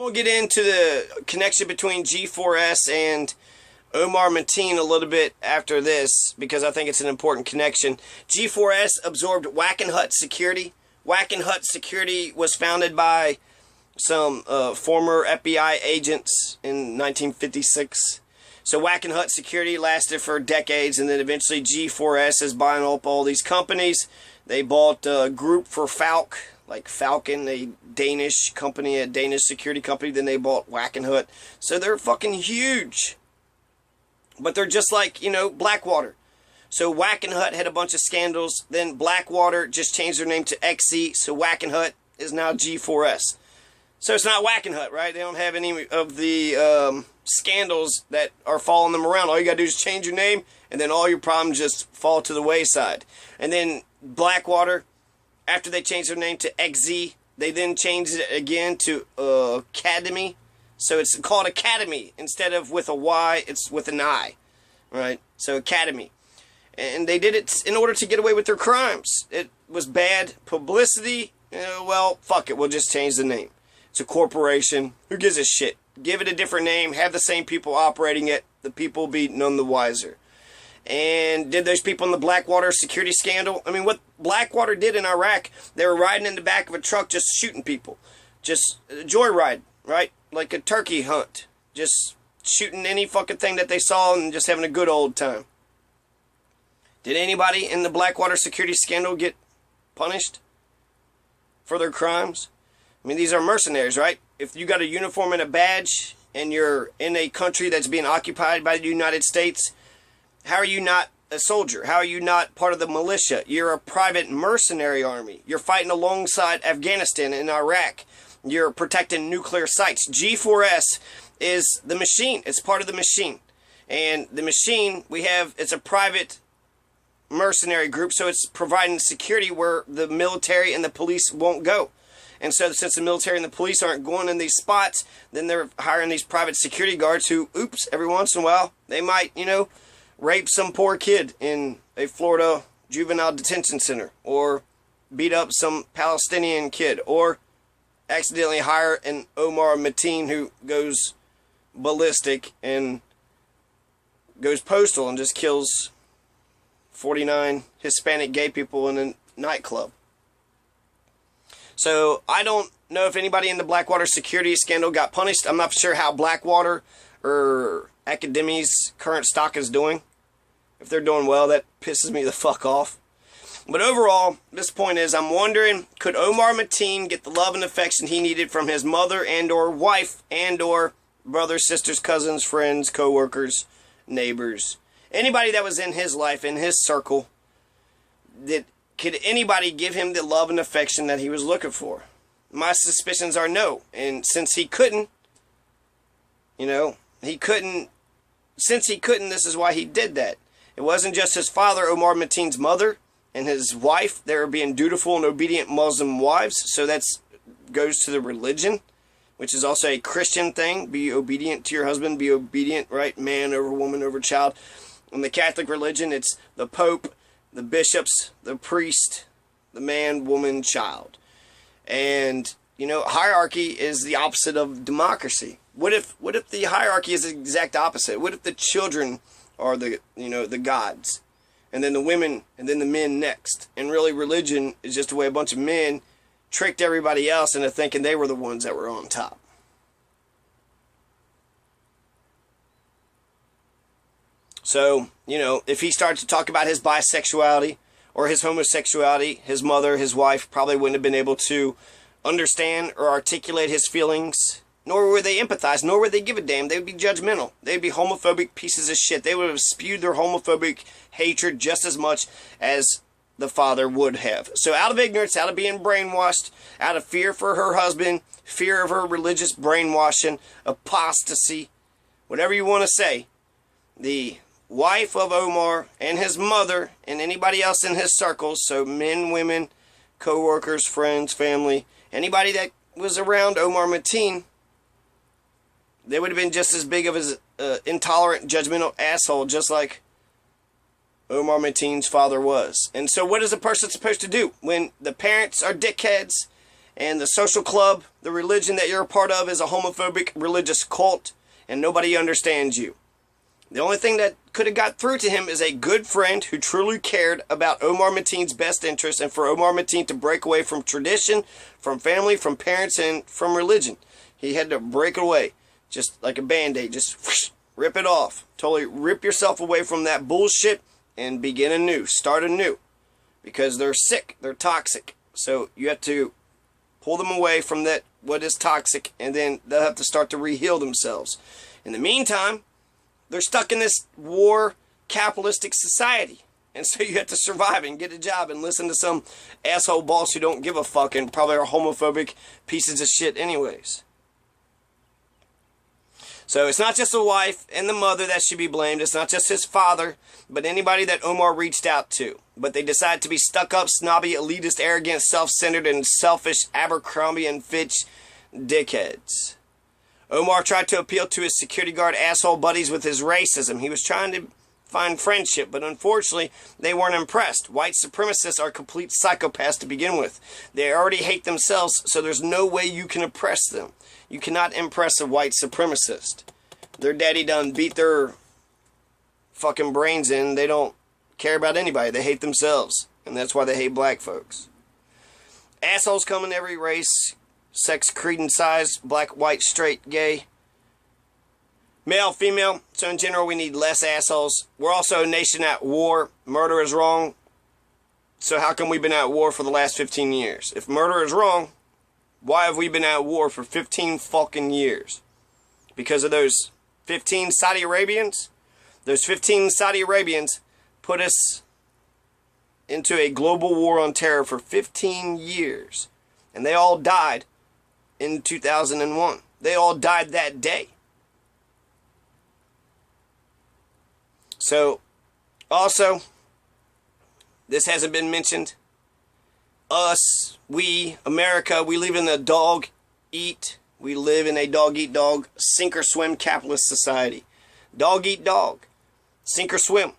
We'll get into the connection between G4S and Omar Mateen a little bit after this, because I think it's an important connection. G4S absorbed Wackenhut Security. Wackenhut Security was founded by some former FBI agents in 1956. So Wackenhut Security lasted for decades, and then eventually G4S is buying up all these companies. They bought Group for Falk, like Falcon, a Danish company, a Danish security company. Then they bought Wackenhut. So they're fucking huge. But they're just like, you know, Blackwater. So Wackenhut had a bunch of scandals. Then Blackwater just changed their name to XZ. So Wackenhut is now G4S. So it's not Wackenhut, right? They don't have any of the scandals that are following them around. All you got to do is change your name, and then all your problems just fall to the wayside. And then Blackwater, after they changed their name to XZ, they then changed it again to Academy. So it's called Academy. Instead of with a Y, it's with an I. Right? So Academy. And they did it in order to get away with their crimes. It was bad publicity. Well, fuck it. We'll just change the name. It's a corporation. Who gives a shit? Give it a different name. Have the same people operating it. The people will be none the wiser. And did those people in the Blackwater security scandal? I mean, what Blackwater did in Iraq, they were riding in the back of a truck just shooting people. Just joyride, right? Like a turkey hunt. Just shooting any fucking thing that they saw and just having a good old time. Did anybody in the Blackwater security scandal get punished for their crimes? I mean, these are mercenaries, right? If you got a uniform and a badge and you're in a country that's being occupied by the United States, how are you not a soldier? How are you not part of the militia? You're a private mercenary army. You're fighting alongside Afghanistan and Iraq. You're protecting nuclear sites. G4S is the machine. It's part of the machine. And the machine, it's a private mercenary group, so it's providing security where the military and the police won't go. And so since the military and the police aren't going in these spots, then they're hiring these private security guards who, every once in a while, they might, rape some poor kid in a Florida juvenile detention center, or beat up some Palestinian kid, or accidentally hire an Omar Mateen who goes ballistic and goes postal and just kills 49 Hispanic gay people in a nightclub. So I don't know if anybody in the Blackwater security scandal got punished. I'm not sure how Blackwater or Academy's current stock is doing. If they're doing well, that pisses me the fuck off. But overall, this point is, I'm wondering, could Omar Mateen get the love and affection he needed from his mother and or wife and or brothers, sisters, cousins, friends, co-workers, neighbors, anybody that was in his life, in his circle? Could anybody give him the love and affection that he was looking for? My suspicions are no. And since he couldn't, this is why he did that. It wasn't just his father, Omar Mateen's mother, and his wife. They were being dutiful and obedient Muslim wives. So that goes to the religion, which is also a Christian thing. Be obedient to your husband. Be obedient, right? Man over woman over child. In the Catholic religion, it's the Pope, the bishops, the priest, the man, woman, child. And, hierarchy is the opposite of democracy. What if the hierarchy is the exact opposite? What if the children are the gods? And then the women, and then the men next? And really, religion is just the way a bunch of men tricked everybody else into thinking they were the ones that were on top. So, if he started to talk about his bisexuality or his homosexuality, his mother, his wife probably wouldn't have been able to understand or articulate his feelings, nor would they empathize, nor would they give a damn. They would be judgmental. They'd be homophobic pieces of shit. They would have spewed their homophobic hatred just as much as the father would have. So out of ignorance, out of being brainwashed, out of fear for her husband, fear of her religious brainwashing, apostasy, whatever you want to say, the wife of Omar and his mother and anybody else in his circles, so men, women, co-workers, friends, family, anybody that was around Omar Mateen, they would have been just as big of an intolerant, judgmental asshole, just like Omar Mateen's father was. And so what is a person supposed to do when the parents are dickheads And the social club, the religion that you're a part of, is a homophobic religious cult, and nobody understands you. The only thing that could have got through to him is a good friend who truly cared about Omar Mateen's best interest, and for Omar Mateen to break away from tradition, from family, from parents, and from religion. He had to break away, just like a Band-Aid, just whoosh, rip it off. Totally rip yourself away from that bullshit and begin anew, start anew. Because they're sick, they're toxic. So you have to pull them away from that, what is toxic, and then they'll have to start to re-heal themselves. In the meantime, they're stuck in this war capitalistic society. And so you have to survive and get a job and listen to some asshole boss who don't give a fuck and probably are homophobic pieces of shit anyways. So it's not just the wife and the mother that should be blamed. It's not just his father, but anybody that Omar reached out to. But they decide to be stuck-up, snobby, elitist, arrogant, self-centered, and selfish Abercrombie and Fitch dickheads. Omar tried to appeal to his security guard asshole buddies with his racism. He was trying to find friendship, but unfortunately, they weren't impressed. White supremacists are complete psychopaths to begin with. They already hate themselves, so there's no way you can oppress them. You cannot impress a white supremacist. Their daddy done beat their fucking brains in. They don't care about anybody. They hate themselves, and that's why they hate black folks. Assholes come in every race, sex, creed, and size, black, white, straight, gay, male, female. So in general, we need less assholes. We're also a nation at war. Murder is wrong. So how come we've been at war for the last 15 years? If murder is wrong, why have we been at war for 15 fucking years? Because of those 15 Saudi Arabians? Those 15 Saudi Arabians put us into a global war on terror for 15 years. And they all died in 2001. They all died that day. So, also, this hasn't been mentioned. Us, we, America, we live in a dog-eat, we live in a dog-eat-dog, sink-or-swim capitalist society. Dog-eat-dog, sink-or-swim.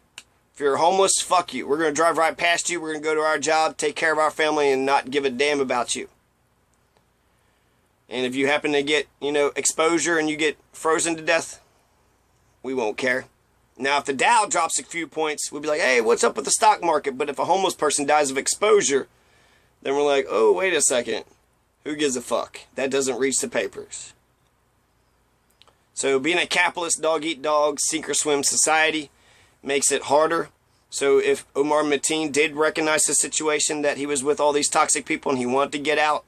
If you're homeless, fuck you. We're going to drive right past you. We're going to go to our job, take care of our family, and not give a damn about you. And if you happen to get, exposure and you get frozen to death, we won't care. Now, if the Dow drops a few points, we'll be like, hey, what's up with the stock market? But if a homeless person dies of exposure, then we're like, oh, wait a second. Who gives a fuck? That doesn't reach the papers. So being a capitalist dog-eat-dog, sink-or-swim society makes it harder. So if Omar Mateen did recognize the situation that he was with all these toxic people and he wanted to get out,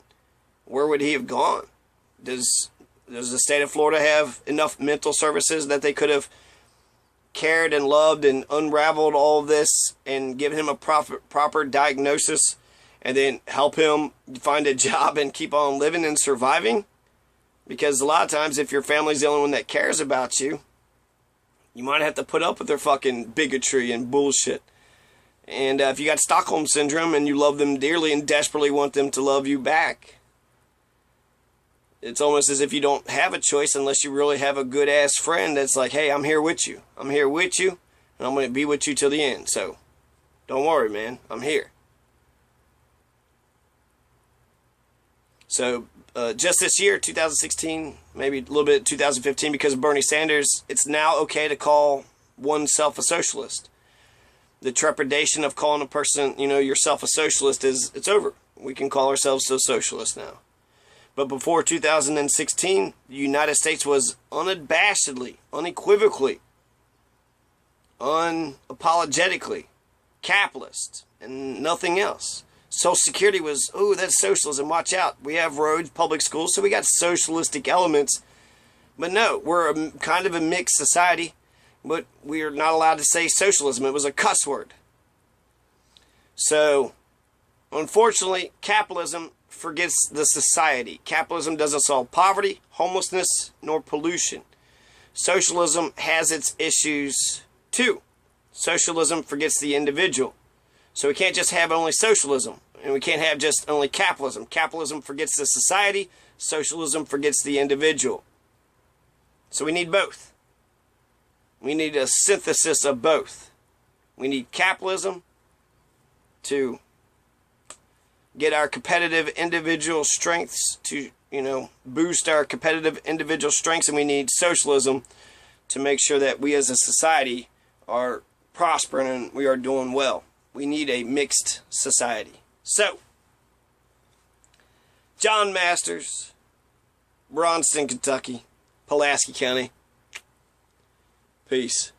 where would he have gone? Does the state of Florida have enough mental services that they could have cared and loved and unraveled all of this and given him a proper diagnosis and then help him find a job and keep on living and surviving? Because a lot of times if your family's the only one that cares about you, you might have to put up with their fucking bigotry and bullshit. And if you got Stockholm Syndrome and you love them dearly and desperately want them to love you back, it's almost as if you don't have a choice unless you really have a good-ass friend that's like, hey, I'm here with you. I'm here with you, and I'm going to be with you till the end. So, don't worry, man. I'm here. So, just this year, 2016, maybe a little bit 2015, because of Bernie Sanders, it's now okay to call oneself a socialist. The trepidation of calling a person, yourself a socialist it's over. We can call ourselves a socialist now. But before 2016, the United States was unabashedly, unequivocally, unapologetically capitalist and nothing else. Social Security was, oh, that's socialism, watch out. We have roads, public schools, so we got socialistic elements. But no, we're kind of a mixed society, but we are not allowed to say socialism. It was a cuss word. So, unfortunately, capitalism forgets the society. Capitalism doesn't solve poverty, homelessness, nor pollution. Socialism has its issues too. Socialism forgets the individual. So we can't just have only socialism, and we can't have just only capitalism. Capitalism forgets the society. Socialism forgets the individual. So we need both. We need a synthesis of both. We need capitalism to get our competitive individual strengths to, boost our competitive individual strengths, and we need socialism to make sure that we as a society are prospering and we are doing well. We need a mixed society. So, John Masters, Bronson, Kentucky, Pulaski County. Peace.